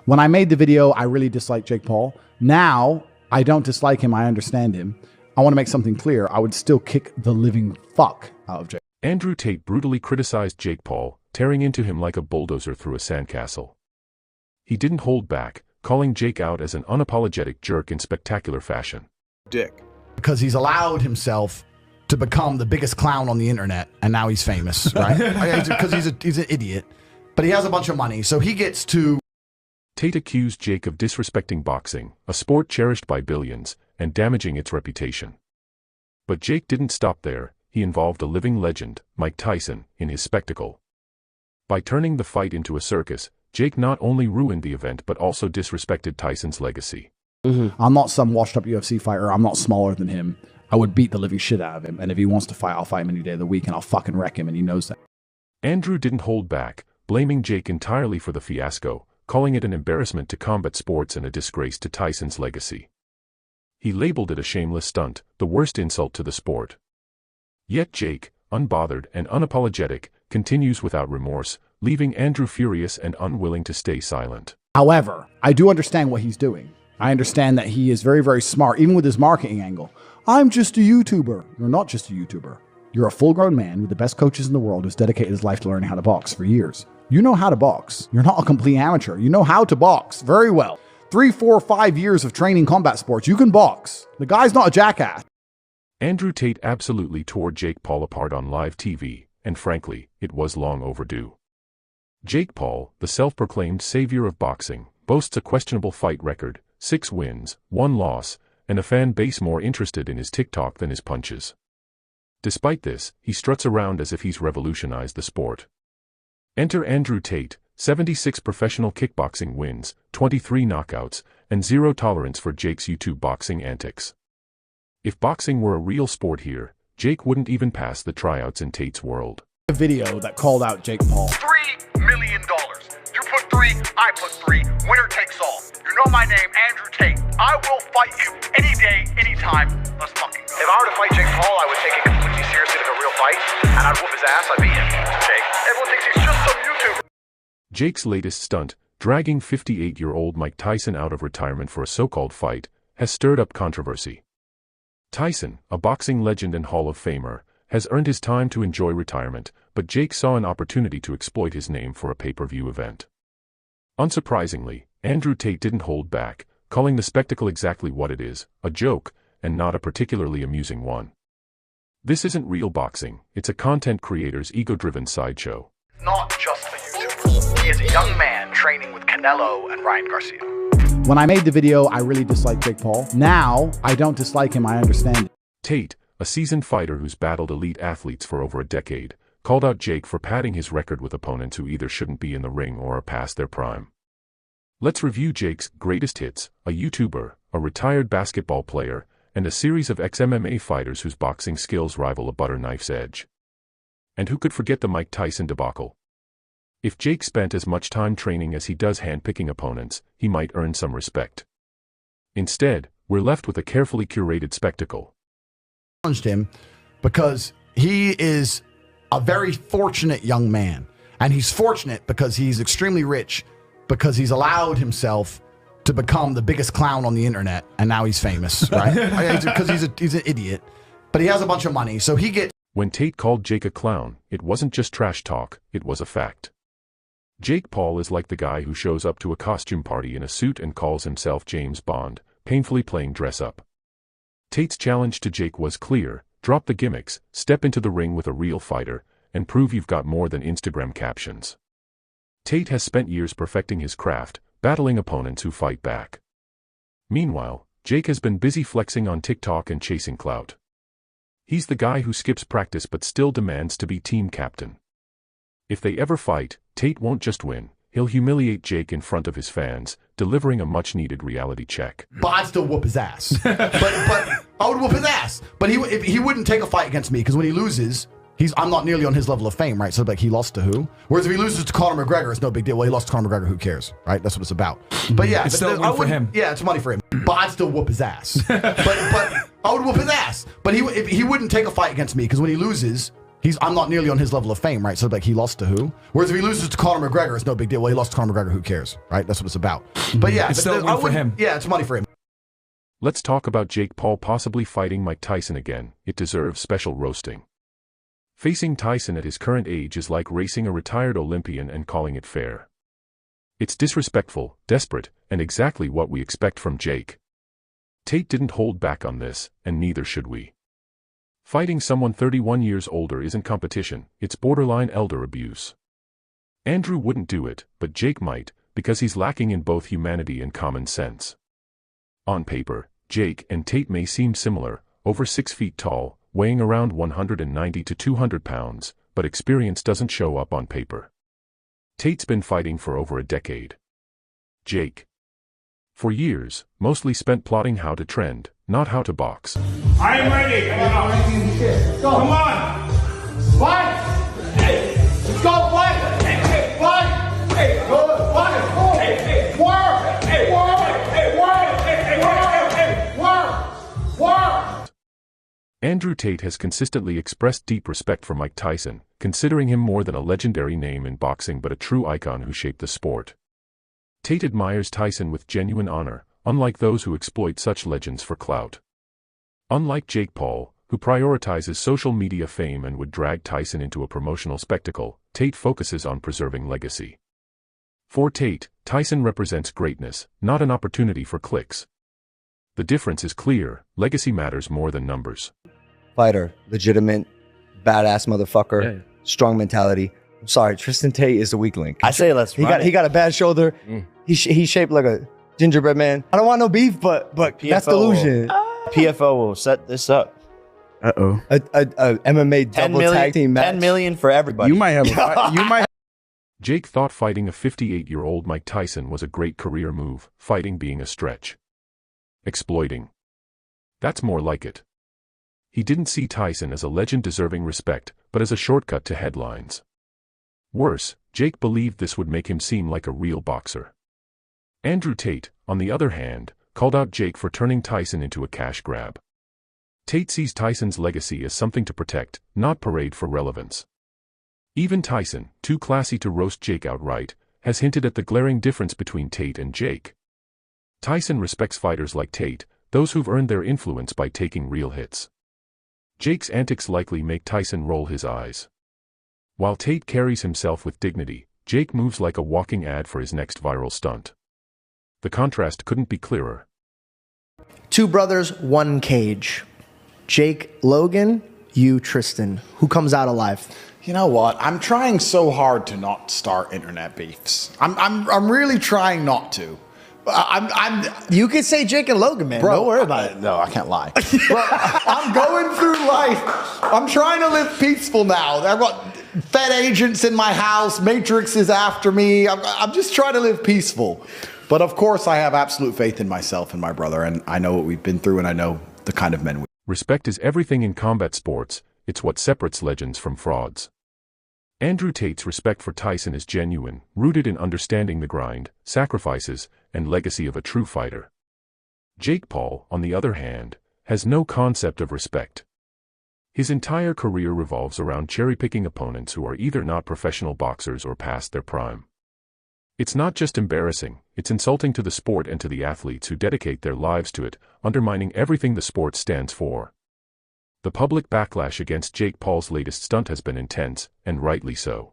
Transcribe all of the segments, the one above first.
When I made the video, I really disliked Jake Paul. Now, I don't dislike him. I understand him. I want to make something clear. I would still kick the living fuck out of Jake. Andrew Tate brutally criticized Jake Paul, tearing into him like a bulldozer through a sandcastle. He didn't hold back, calling Jake out as an unapologetic jerk in spectacular fashion. Dick. Because he's allowed himself to become the biggest clown on the internet, and now he's famous, right? Because he's an idiot. But he has a bunch of money, so he gets to... Tate accused Jake of disrespecting boxing, a sport cherished by billions, and damaging its reputation. But Jake didn't stop there. He involved a living legend, Mike Tyson, in his spectacle. By turning the fight into a circus, Jake not only ruined the event but also disrespected Tyson's legacy. I'm not some washed-up UFC fighter. I'm not smaller than him. I would beat the living shit out of him, and if he wants to fight, I'll fight him any day of the week, and I'll fucking wreck him, and he knows that. Andrew didn't hold back, blaming Jake entirely for the fiasco, calling it an embarrassment to combat sports and a disgrace to Tyson's legacy. He labeled it a shameless stunt, the worst insult to the sport. Yet Jake, unbothered and unapologetic, continues without remorse, leaving Andrew furious and unwilling to stay silent. However, I do understand what he's doing. I understand that he is very, very smart, even with his marketing angle. I'm just a YouTuber. You're not just a YouTuber. You're a full-grown man with the best coaches in the world who's dedicated his life to learning how to box for years. You know how to box. You're not a complete amateur. You know how to box very well. 3, 4, 5 years of training combat sports. You can box. The guy's not a jackass. Andrew Tate absolutely tore Jake Paul apart on live TV, and frankly, it was long overdue. Jake Paul, the self-proclaimed savior of boxing, boasts a questionable fight record, 6 wins, 1 loss, and a fan base more interested in his TikTok than his punches. Despite this, he struts around as if he's revolutionized the sport. Enter Andrew Tate, 76 professional kickboxing wins, 23 knockouts, and 0 tolerance for Jake's YouTube boxing antics. If boxing were a real sport here, Jake wouldn't even pass the tryouts in Tate's world. A video that called out Jake Paul. $3 million. You put 3, I put 3. Winner takes all. You know my name, Andrew Tate. I will fight you any day, anytime. Let's fucking go. If I were to fight Jake Paul, I would take it completely seriously like a real fight, and I'd whoop his ass. I'd beat him. Jake. Everyone thinks he's just some YouTuber. Jake's latest stunt, dragging 58-year-old Mike Tyson out of retirement for a so-called fight, has stirred up controversy. Tyson, a boxing legend and Hall of Famer, has earned his time to enjoy retirement, but Jake saw an opportunity to exploit his name for a pay-per-view event. Unsurprisingly, Andrew Tate didn't hold back, calling the spectacle exactly what it is, a joke, and not a particularly amusing one. This isn't real boxing, it's a content creator's ego-driven sideshow. Not just for YouTube. He is a young man training with Canelo and Ryan Garcia. When I made the video, I really disliked Jake Paul. Now, I don't dislike him. I understand it. Tate, a seasoned fighter who's battled elite athletes for over a decade, called out Jake for padding his record with opponents who either shouldn't be in the ring or are past their prime. Let's review Jake's greatest hits, a YouTuber, a retired basketball player, and a series of ex-MMA fighters whose boxing skills rival a butter knife's edge. And who could forget the Mike Tyson debacle? If Jake spent as much time training as he does handpicking opponents, he might earn some respect. Instead, we're left with a carefully curated spectacle. Him because he is a very fortunate young man, and he's fortunate because he's extremely rich, because he's allowed himself to become the biggest clown on the internet, and now he's famous, right? Because he's an idiot, but he has a bunch of money, so he gets... When Tate called Jake a clown, it wasn't just trash talk, it was a fact. Jake Paul is like the guy who shows up to a costume party in a suit and calls himself James Bond, painfully playing dress-up. Tate's challenge to Jake was clear: drop the gimmicks, step into the ring with a real fighter, and prove you've got more than Instagram captions. Tate has spent years perfecting his craft, battling opponents who fight back. Meanwhile, Jake has been busy flexing on TikTok and chasing clout. He's the guy who skips practice but still demands to be team captain. If they ever fight, Tate won't just win, he'll humiliate Jake in front of his fans, delivering a much-needed reality check. But I'd still whoop his ass. but I would whoop his ass. But he wouldn't take a fight against me, because when he loses, I'm not nearly on his level of fame, right? So like, he lost to who? Whereas if he loses to Conor McGregor, it's no big deal. Well, he lost to Conor McGregor, who cares, right? That's what it's about. But yeah, it's still money for him. Yeah, it's money for him. But I'd still whoop his ass. but I would whoop his ass. But he wouldn't take a fight against me, because when he loses, I'm not nearly on his level of fame, right? So like he lost to who? Whereas if he loses to Conor McGregor, it's no big deal. Well, he lost to Conor McGregor, who cares, right? That's what it's about. But yeah, it's still money for him. Yeah, it's money for him. Let's talk about Jake Paul possibly fighting Mike Tyson again. It deserves special roasting. Facing Tyson at his current age is like racing a retired Olympian and calling it fair. It's disrespectful, desperate, and exactly what we expect from Jake. Tate didn't hold back on this, and neither should we. Fighting someone 31 years older isn't competition, it's borderline elder abuse. Andrew wouldn't do it, but Jake might, because he's lacking in both humanity and common sense. On paper, Jake and Tate may seem similar, over 6 feet tall, weighing around 190 to 200 pounds, but experience doesn't show up on paper. Tate's been fighting for over a decade. Jake, for years, mostly spent plotting how to trend, not how to box. I am ready. Come on. Fight. Hey. Let's go fight. Hey. Fight. Hey. Go. Fight. Hey. Hey. Work. Hey. Work. Hey. Work. Hey. Work. Hey. Work. Work. Andrew Tate has consistently expressed deep respect for Mike Tyson, considering him more than a legendary name in boxing but a true icon who shaped the sport. Tate admires Tyson with genuine honor, unlike those who exploit such legends for clout. Unlike Jake Paul, who prioritizes social media fame and would drag Tyson into a promotional spectacle, Tate focuses on preserving legacy. For Tate, Tyson represents greatness, not an opportunity for clicks. The difference is clear: legacy matters more than numbers. Fighter, legitimate, badass motherfucker, Yeah. strong mentality. I'm sorry, Tristan Tate is the weak link. I say let's He run got a bad shoulder. Mm. He's shaped like a gingerbread man. I don't want no beef, but that's delusion. PFO will set this up. Uh-oh. A MMA 10 double million, tag team match. 10 million for everybody. You might have Jake thought fighting a 58-year-old Mike Tyson was a great career move, fighting being a stretch. Exploiting. That's more like it. He didn't see Tyson as a legend deserving respect, but as a shortcut to headlines. Worse, Jake believed this would make him seem like a real boxer. Andrew Tate, on the other hand, called out Jake for turning Tyson into a cash grab. Tate sees Tyson's legacy as something to protect, not parade for relevance. Even Tyson, too classy to roast Jake outright, has hinted at the glaring difference between Tate and Jake. Tyson respects fighters like Tate, those who've earned their influence by taking real hits. Jake's antics likely make Tyson roll his eyes. While Tate carries himself with dignity, Jake moves like a walking ad for his next viral stunt. The contrast couldn't be clearer. Two brothers, one cage. Jake, Logan, you, Tristan. Who comes out alive? You know what? I'm trying so hard to not start internet beefs. I'm really trying not to. You could say Jake and Logan, man. Bro, Don't worry about it. No, I can't lie. Bro, I'm going through life. I'm trying to live peaceful now. I've got Fed agents in my house. Matrix is after me. I'm just trying to live peaceful. But of course, I have absolute faith in myself and my brother, and I know what we've been through, and I know the kind of men we are. Respect is everything in combat sports. It's what separates legends from frauds. Andrew Tate's respect for Tyson is genuine, rooted in understanding the grind, sacrifices, and legacy of a true fighter. Jake Paul, on the other hand, has no concept of respect. His entire career revolves around cherry-picking opponents who are either not professional boxers or past their prime. It's not just embarrassing, it's insulting to the sport and to the athletes who dedicate their lives to it, undermining everything the sport stands for. The public backlash against Jake Paul's latest stunt has been intense, and rightly so.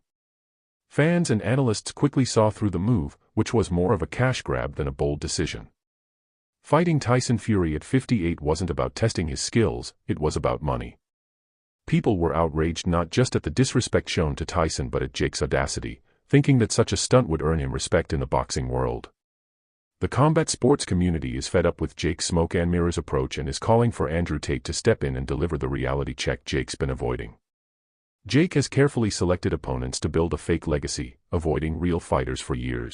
Fans and analysts quickly saw through the move, which was more of a cash grab than a bold decision. Fighting Tyson Fury at 58 wasn't about testing his skills, it was about money. People were outraged not just at the disrespect shown to Tyson but at Jake's audacity, thinking that such a stunt would earn him respect in the boxing world. The combat sports community is fed up with Jake's smoke and mirrors approach and is calling for Andrew Tate to step in and deliver the reality check Jake's been avoiding. Jake has carefully selected opponents to build a fake legacy, avoiding real fighters for years.